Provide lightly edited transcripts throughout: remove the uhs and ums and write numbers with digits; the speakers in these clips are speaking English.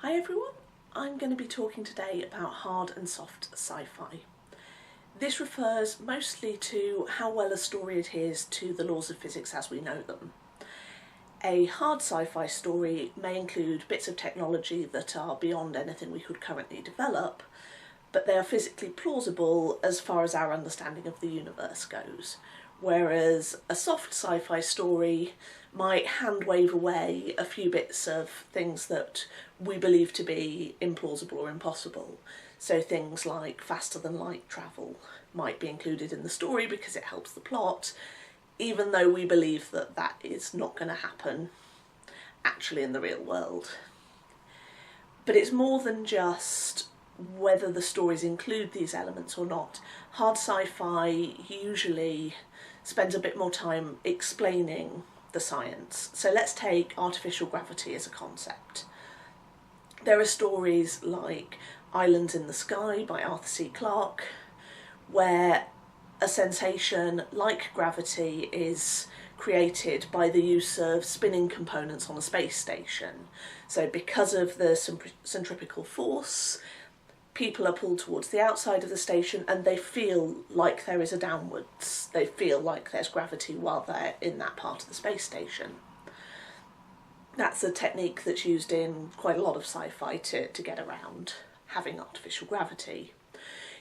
Hi everyone, I'm going to be talking today about hard and soft sci-fi. This refers mostly to how well a story adheres to the laws of physics as we know them. A hard sci-fi story may include bits of technology that are beyond anything we could currently develop, but they are physically plausible as far as our understanding of the universe goes. Whereas a soft sci-fi story might hand-wave away a few bits of things that we believe to be implausible or impossible. So things like faster-than-light travel might be included in the story because it helps the plot, even though we believe that that is not going to happen actually in the real world. But it's more than just whether the stories include these elements or not. Hard sci-fi usually spends a bit more time explaining the science. So let's take artificial gravity as a concept. There are stories like Islands in the Sky by Arthur C. Clarke, where a sensation like gravity is created by the use of spinning components on a space station. So because of the centripetal force, people are pulled towards the outside of the station and they feel like there is a downwards. They feel like there's gravity while they're in that part of the space station. That's a technique that's used in quite a lot of sci-fi to get around having artificial gravity.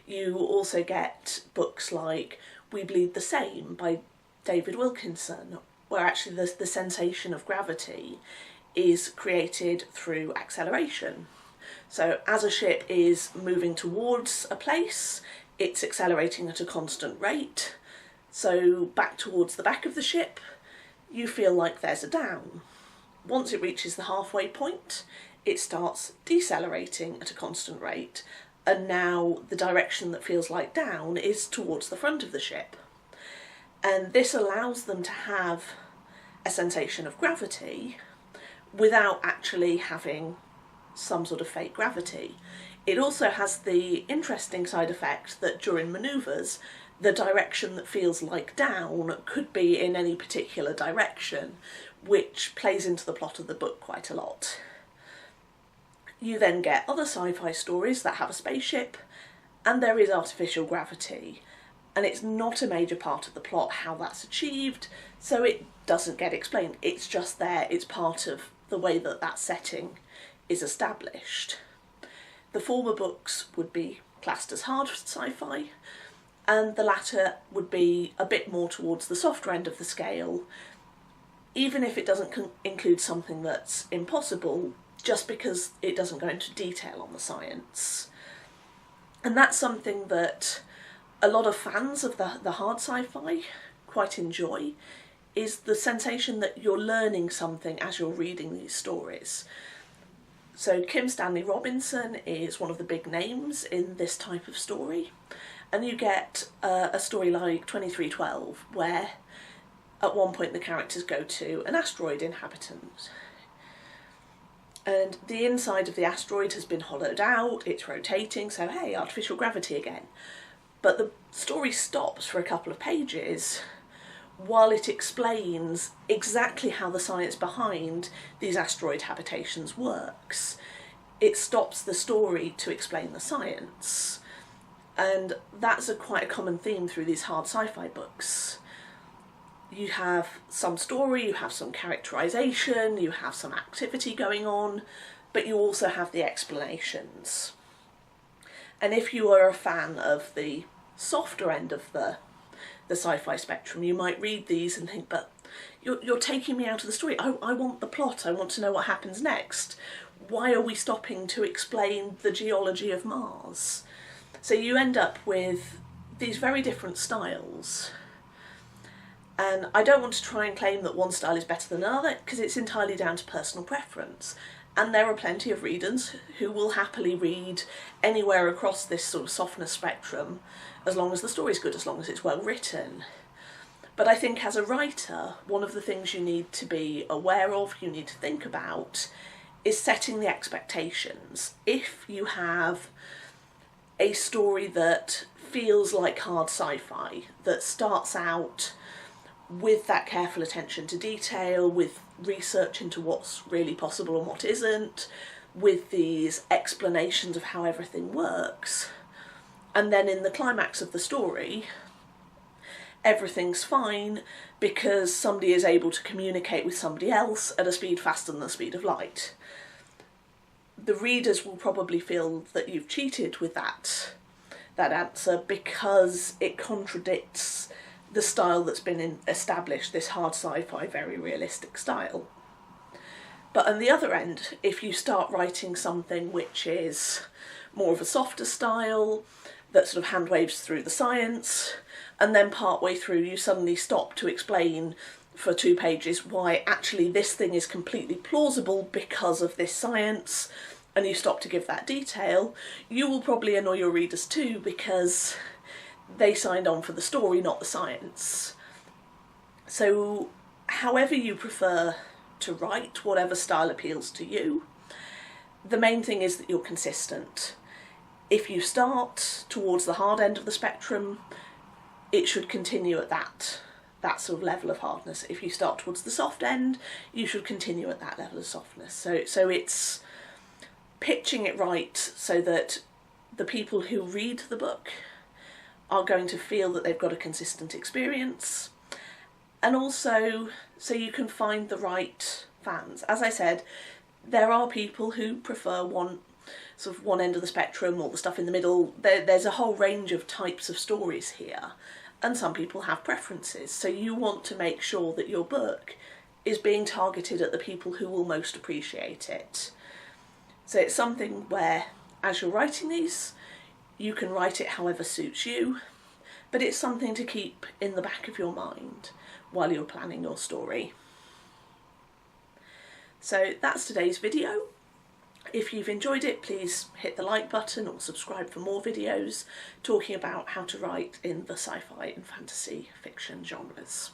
You also get books like We Bleed the Same by David Wilkinson, where actually the sensation of gravity is created through acceleration. So as a ship is moving towards a place, it's accelerating at a constant rate. So back towards the back of the ship, you feel like there's a down. Once it reaches the halfway point, it starts decelerating at a constant rate, and now the direction that feels like down is towards the front of the ship. And this allows them to have a sensation of gravity without actually having some sort of fake gravity. It also has the interesting side effect that during manoeuvres, the direction that feels like down could be in any particular direction, which plays into the plot of the book quite a lot. You then get other sci-fi stories that have a spaceship and there is artificial gravity, and it's not a major part of the plot how that's achieved, so it doesn't get explained. It's just there, it's part of the way that that setting is established. The former books would be classed as hard sci-fi, and the latter would be a bit more towards the softer end of the scale, even if it doesn't include something that's impossible, just because it doesn't go into detail on the science. And that's something that a lot of fans of the hard sci-fi quite enjoy, is the sensation that you're learning something as you're reading these stories. So Kim Stanley Robinson is one of the big names in this type of story, and you get a story like 2312 where at one point the characters go to an asteroid inhabitant, and the inside of the asteroid has been hollowed out, it's rotating, so hey, artificial gravity again. But the story stops for a couple of pages while it explains exactly how the science behind these asteroid habitations works. It stops the story to explain the science. And that's quite a common theme through these hard sci-fi books. You have some story, you have some characterization, you have some activity going on, but you also have the explanations. And if you are a fan of the softer end of the sci-fi spectrum, you might read these and think, but you're taking me out of the story. I want the plot, I want to know what happens next. Why are we stopping to explain the geology of Mars? So you end up with these very different styles. And I don't want to try and claim that one style is better than another, because it's entirely down to personal preference. And there are plenty of readers who will happily read anywhere across this sort of softness spectrum, as long as the story's good, as long as it's well written. But I think as a writer, one of the things you need to be aware of, you need to think about, is setting the expectations. If you have a story that feels like hard sci-fi, that starts out with that careful attention to detail, with research into what's really possible and what isn't, with these explanations of how everything works, and then in the climax of the story everything's fine because somebody is able to communicate with somebody else at a speed faster than the speed of light. The readers will probably feel that you've cheated with that answer because it contradicts the style that's been established, this hard sci-fi, very realistic style. But on the other end, if you start writing something which is more of a softer style, that sort of hand waves through the science, and then partway through you suddenly stop to explain for 2 pages why actually this thing is completely plausible because of this science, and you stop to give that detail, you will probably annoy your readers too because they signed on for the story, not the science. So however you prefer to write, whatever style appeals to you, the main thing is that you're consistent. If you start towards the hard end of the spectrum, it should continue at that sort of level of hardness. If you start towards the soft end, you should continue at that level of softness. So it's pitching it right so that the people who read the book are going to feel that they've got a consistent experience, and also so you can find the right fans. As I said, there are people who prefer one end of the spectrum or the stuff in the middle. There's a whole range of types of stories here, and some people have preferences. So you want to make sure that your book is being targeted at the people who will most appreciate it. So it's something where, as you're writing these, you can write it however suits you, but it's something to keep in the back of your mind while you're planning your story. So that's today's video. If you've enjoyed it, please hit the like button or subscribe for more videos talking about how to write in the sci-fi and fantasy fiction genres.